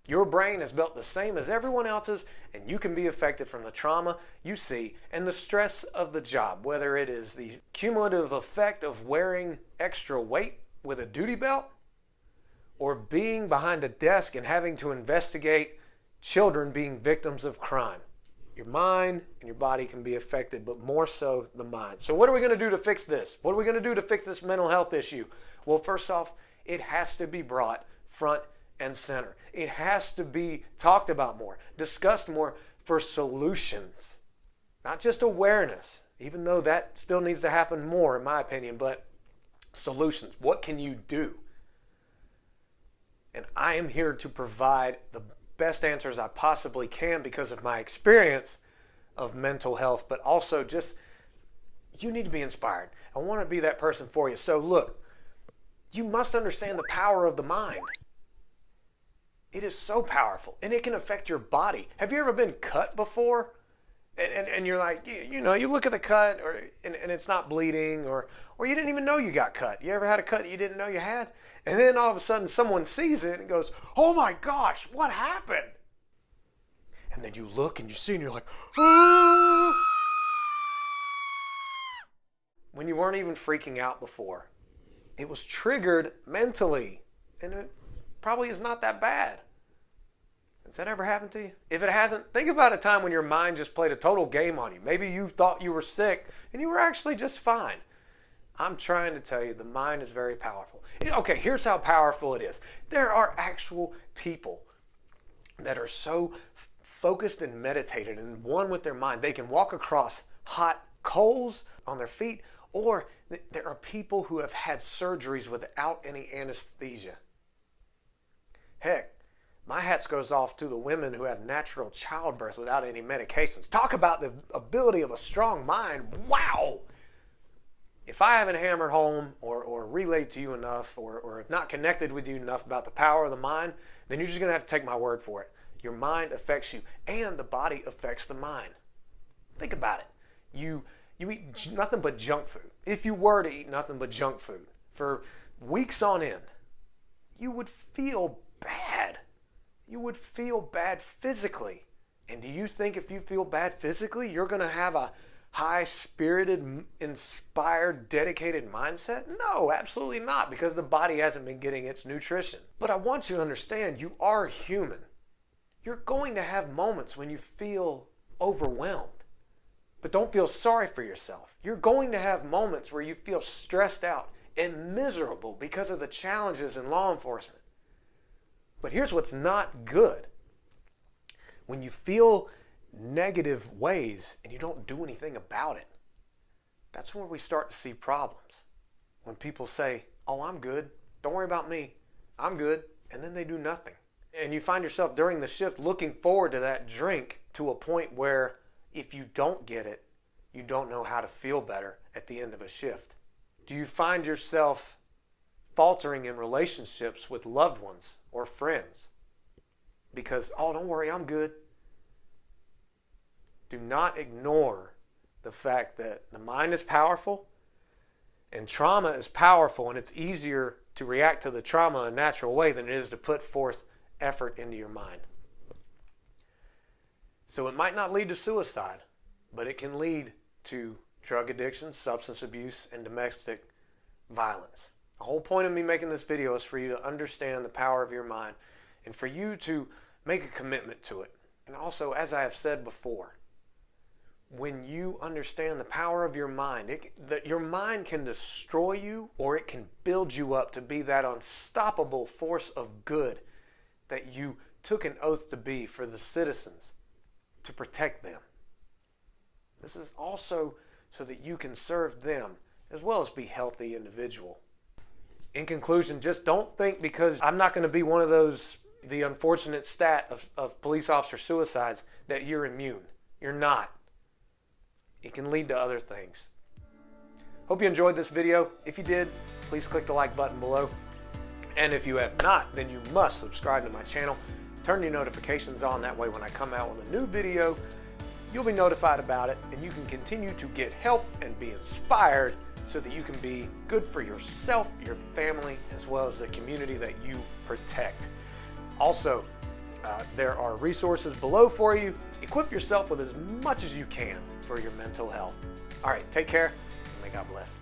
Your brain is built the same as everyone else's, and you can be affected from the trauma you see and the stress of the job, whether it is the cumulative effect of wearing extra weight with a duty belt or being behind a desk and having to investigate children being victims of crime. Your mind and your body can be affected, but more so the mind. So what are we going to do to fix this? What are we going to do to fix this mental health issue? Well, first off, it has to be brought front and center. It has to be talked about more, discussed more for solutions, not just awareness, even though that still needs to happen more, in my opinion, but solutions. What can you do? And I am here to provide the best answers I possibly can because of my experience of mental health, but also just, you need to be inspired. I want to be that person for you. So look, you must understand the power of the mind. It is so powerful, and it can affect your body. Have you ever been cut before? And you're like, you look at the cut, and it's not bleeding, or you didn't even know you got cut. You ever had a cut you didn't know you had? And then all of a sudden someone sees it and goes, oh my gosh, what happened? And then you look and you see and you're like, ah! When you weren't even freaking out before. It was triggered mentally, and it probably is not that bad. Has that ever happened to you? If it hasn't, think about a time when your mind just played a total game on you. Maybe you thought you were sick and you were actually just fine. I'm trying to tell you, the mind is very powerful. Okay, here's how powerful it is. There are actual people that are so focused and meditated and one with their mind. They can walk across hot coals on their feet, or there are people who have had surgeries without any anesthesia. Heck, my hats goes off to the women who have natural childbirth without any medications. Talk about the ability of a strong mind. Wow! If I haven't hammered home or relayed to you enough or have not connected with you enough about the power of the mind, then you're just going to have to take my word for it. Your mind affects you, and the body affects the mind. Think about it. You eat nothing but junk food. If you were to eat nothing but junk food for weeks on end, you would feel bad. You would feel bad physically. And do you think if you feel bad physically, you're going to have a high-spirited, inspired, dedicated mindset? No, absolutely not, because the body hasn't been getting its nutrition. But I want you to understand, you are human. You're going to have moments when you feel overwhelmed. But don't feel sorry for yourself. You're going to have moments where you feel stressed out and miserable because of the challenges in law enforcement. But here's what's not good. When you feel negative ways and you don't do anything about it, that's where we start to see problems. When people say, oh, I'm good, don't worry about me, I'm good, and then they do nothing. And you find yourself during the shift looking forward to that drink to a point where if you don't get it, you don't know how to feel better at the end of a shift. Do you find yourself faltering in relationships with loved ones or friends because, oh, don't worry, I'm good? Do not ignore the fact that the mind is powerful and trauma is powerful, and it's easier to react to the trauma in a natural way than it is to put forth effort into your mind. So it might not lead to suicide, but it can lead to drug addiction, substance abuse, and domestic violence. The whole point of me making this video is for you to understand the power of your mind and for you to make a commitment to it. And also, as I have said before, when you understand the power of your mind, your mind can destroy you or it can build you up to be that unstoppable force of good that you took an oath to be for the citizens, to protect them. This is also so that you can serve them as well as be a healthy individual. In conclusion, just don't think because I'm not going to be one of those, the unfortunate stat of police officer suicides, that you're immune. You're not. It can lead to other things. Hope you enjoyed this video. If you did, please click the like button below. And if you have not, then you must subscribe to my channel. Turn your notifications on. That way when I come out with a new video, you'll be notified about it and you can continue to get help and be inspired so that you can be good for yourself, your family, as well as the community that you protect. Also, There are resources below for you. Equip yourself with as much as you can for your mental health. All right, take care, and may God bless.